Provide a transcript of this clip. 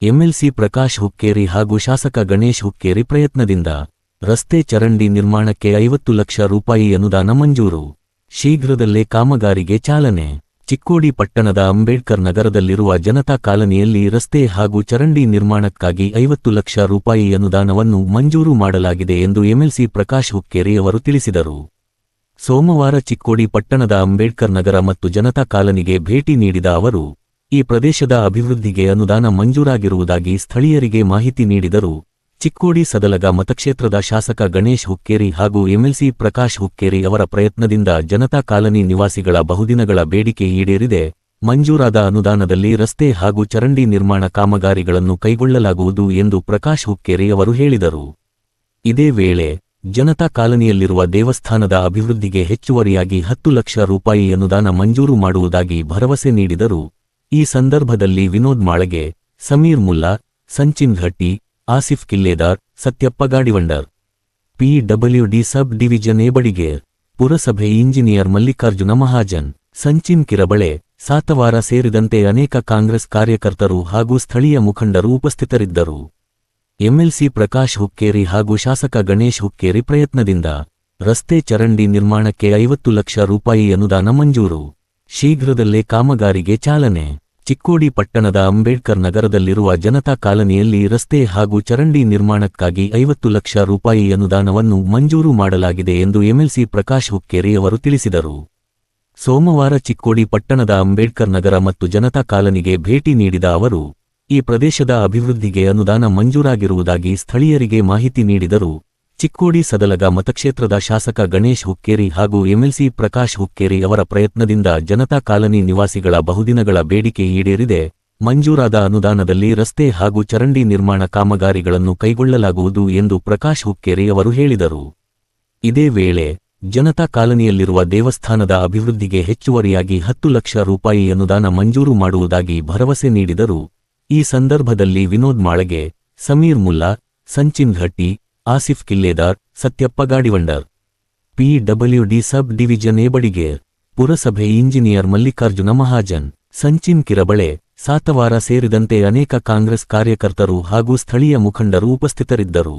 MLC Prakash Hukkeri ಹಾಗೂ ಶಾಸಕ ಗಣೇಶ್ ಹುಕ್ಕೇರಿ ಪ್ರಯತ್ನದಿಂದ ರಸ್ತೆ ಚರಂಡಿ ನಿರ್ಮಾಣಕ್ಕೆ 50 ಲಕ್ಷ ರೂಪಾಯಿ ಅನುದಾನ ಮಂಜೂರು. ಶೀಘ್ರದಲ್ಲೇ ಕಾಮಗಾರಿಗೆ ಚಾಲನೆ. ಚಿಕ್ಕೋಡಿ ಪಟ್ಟಣದ ಅಂಬೇಡ್ಕರ್ ನಗರದಲ್ಲಿರುವ ಜನತಾ ಕಾಲನಿಯಲ್ಲಿ ರಸ್ತೆ ಹಾಗೂ ಚರಂಡಿ ನಿರ್ಮಾಣಕ್ಕಾಗಿ 50 ಲಕ್ಷ ರೂಪಾಯಿ ಅನುದಾನವನ್ನು ಮಂಜೂರು ಮಾಡಲಾಗಿದೆ ಎಂದು ಎಂಎಲ್ಸಿ ಪ್ರಕಾಶ್ ಹುಕ್ಕೇರಿ ಅವರು ತಿಳಿಸಿದರು. ಸೋಮವಾರ ಚಿಕ್ಕೋಡಿ ಪಟ್ಟಣದ ಅಂಬೇಡ್ಕರ್ ನಗರ ಮತ್ತು ಜನತಾ ಕಾಲನಿಗೆ ಭೇಟಿ ನೀಡಿದ ಅವರು ಈ ಪ್ರದೇಶದ ಅಭಿವೃದ್ಧಿಗೆ ಅನುದಾನ ಮಂಜೂರಾಗಿರುವುದಾಗಿ ಸ್ಥಳೀಯರಿಗೆ ಮಾಹಿತಿ ನೀಡಿದರು. ಚಿಕ್ಕೋಡಿ ಸದಲಗ ಮತಕ್ಷೇತ್ರದ ಶಾಸಕ ಗಣೇಶ್ ಹುಕ್ಕೇರಿ ಹಾಗೂ ಎಂಎಲ್ಸಿ ಪ್ರಕಾಶ್ ಹುಕ್ಕೇರಿ ಅವರ ಪ್ರಯತ್ನದಿಂದ ಜನತಾ ಕಾಲನಿ ನಿವಾಸಿಗಳ ಬಹುದಿನಗಳ ಬೇಡಿಕೆ ಈಡೇರಿದೆ. ಮಂಜೂರಾದ ಅನುದಾನದಲ್ಲಿ ರಸ್ತೆ ಹಾಗೂ ಚರಂಡಿ ನಿರ್ಮಾಣ ಕಾಮಗಾರಿಗಳನ್ನು ಕೈಗೊಳ್ಳಲಾಗುವುದು ಎಂದು ಪ್ರಕಾಶ್ ಹುಕ್ಕೇರಿ ಅವರು ಹೇಳಿದರು. ಇದೇ ವೇಳೆ ಜನತಾ ಕಾಲನಿಯಲ್ಲಿರುವ ದೇವಸ್ಥಾನದ ಅಭಿವೃದ್ಧಿಗೆ ಹೆಚ್ಚುವರಿಯಾಗಿ 10 ಲಕ್ಷ ರೂಪಾಯಿ ಅನುದಾನ ಮಂಜೂರು ಮಾಡುವುದಾಗಿ ಭರವಸೆ ನೀಡಿದರು. ಈ ಸಂದರ್ಭದಲ್ಲಿ ವಿನೋದ್ ಮಾಳಗೆ, ಸಮೀರ್ ಮುಲ್ಲಾ, ಸಂಚಿನ್ ಘಟ್ಟಿ, ಆಸಿಫ್ ಕಿಲ್ಲೇದಾರ್, ಸತ್ಯಪ್ಪ ಗಾಡಿವಂಡರ್, ಪಿಡಬ್ಲ್ಯೂಡಿ ಸಬ್ ಡಿವಿಜನ್ ಎಬಡಿಗೇರ್, ಪುರಸಭೆ ಇಂಜಿನಿಯರ್ ಮಲ್ಲಿಕಾರ್ಜುನ ಮಹಾಜನ್, ಸಂಚಿನ್ ಕಿರಬಳೆ, ಸಾತವಾರ ಸೇರಿದಂತೆ ಅನೇಕ ಕಾಂಗ್ರೆಸ್ ಕಾರ್ಯಕರ್ತರು ಹಾಗೂ ಸ್ಥಳೀಯ ಮುಖಂಡರು ಉಪಸ್ಥಿತರಿದ್ದರು. ಎಂಎಲ್ಸಿ ಪ್ರಕಾಶ್ ಹುಕ್ಕೇರಿ ಹಾಗೂ ಶಾಸಕ ಗಣೇಶ್ ಹುಕ್ಕೇರಿ ಪ್ರಯತ್ನದಿಂದ ರಸ್ತೆ ಚರಂಡಿ ನಿರ್ಮಾಣಕ್ಕೆ 50 ಲಕ್ಷ ರೂಪಾಯಿ ಅನುದಾನ ಮಂಜೂರು. ಶೀಘ್ರದಲ್ಲೇ ಕಾಮಗಾರಿಗೆ ಚಾಲನೆ. ಚಿಕ್ಕೋಡಿ ಪಟ್ಟಣದ ಅಂಬೇಡ್ಕರ್ ನಗರದಲ್ಲಿರುವ ಜನತಾ ಕಾಲನಿಯಲ್ಲಿ ರಸ್ತೆ ಹಾಗೂ ಚರಂಡಿ ನಿರ್ಮಾಣಕ್ಕಾಗಿ 50 ಲಕ್ಷ ರೂಪಾಯಿ ಅನುದಾನವನ್ನು ಮಂಜೂರು ಮಾಡಲಾಗಿದೆ ಎಂದು ಎಂಎಲ್ಸಿ ಪ್ರಕಾಶ್ ಹುಕ್ಕೇರಿ ಅವರು ತಿಳಿಸಿದರು. ಸೋಮವಾರ ಚಿಕ್ಕೋಡಿ ಪಟ್ಟಣದ ಅಂಬೇಡ್ಕರ್ ನಗರ ಮತ್ತು ಜನತಾ ಕಾಲನಿಗೆ ಭೇಟಿ ನೀಡಿದ ಅವರು ಈ ಪ್ರದೇಶದ ಅಭಿವೃದ್ಧಿಗೆ ಅನುದಾನ ಮಂಜೂರಾಗಿರುವುದಾಗಿ ಸ್ಥಳೀಯರಿಗೆ ಮಾಹಿತಿ ನೀಡಿದರು. ಚಿಕ್ಕೋಡಿ ಸದಲಗ ಮತಕ್ಷೇತ್ರದ ಶಾಸಕ ಗಣೇಶ್ ಹುಕ್ಕೇರಿ ಹಾಗೂ ಎಂಎಲ್ಸಿ ಪ್ರಕಾಶ್ ಹುಕ್ಕೇರಿ ಅವರ ಪ್ರಯತ್ನದಿಂದ ಜನತಾ ಕಾಲನಿ ನಿವಾಸಿಗಳ ಬಹುದಿನಗಳ ಬೇಡಿಕೆ ಈಡೇರಿದೆ. ಮಂಜೂರಾದ ಅನುದಾನದಲ್ಲಿ ರಸ್ತೆ ಹಾಗೂ ಚರಂಡಿ ನಿರ್ಮಾಣ ಕಾಮಗಾರಿಗಳನ್ನು ಕೈಗೊಳ್ಳಲಾಗುವುದು ಎಂದು ಪ್ರಕಾಶ್ ಹುಕ್ಕೇರಿ ಅವರು ಹೇಳಿದರು. ಇದೇ ವೇಳೆ ಜನತಾ ಕಾಲನಿಯಲ್ಲಿರುವ ದೇವಸ್ಥಾನದ ಅಭಿವೃದ್ಧಿಗೆ ಹೆಚ್ಚುವರಿಯಾಗಿ 10 ಲಕ್ಷ ರೂಪಾಯಿ ಅನುದಾನ ಮಂಜೂರು ಮಾಡುವುದಾಗಿ ಭರವಸೆ ನೀಡಿದರು. ಈ ಸಂದರ್ಭದಲ್ಲಿ ವಿನೋದ್ ಮಾಳಗೆ, ಸಮೀರ್ ಮುಲ್ಲಾ, ಸಂಚಿನ್ ಘಟ್ಟಿ, ಆಸಿಫ್ ಕಿಲ್ಲೇದಾರ್, ಸತ್ಯಪ್ಪ ಗಾಡಿವಂಡರ್, ಪಿಡಬ್ಲ್ಯೂಡಿ ಸಬ್ ಡಿವಿಜನ್ ಎಬಡಿಗೇರ್, ಪುರಸಭೆ ಇಂಜಿನಿಯರ್ ಮಲ್ಲಿಕಾರ್ಜುನ ಮಹಾಜನ್, ಸಂಚಿನ್ ಕಿರಬಳೆ, ಸಾತವಾರ ಸೇರಿದಂತೆ ಅನೇಕ ಕಾಂಗ್ರೆಸ್ ಕಾರ್ಯಕರ್ತರು ಹಾಗೂ ಸ್ಥಳೀಯ ಮುಖಂಡರು ಉಪಸ್ಥಿತರಿದ್ದರು.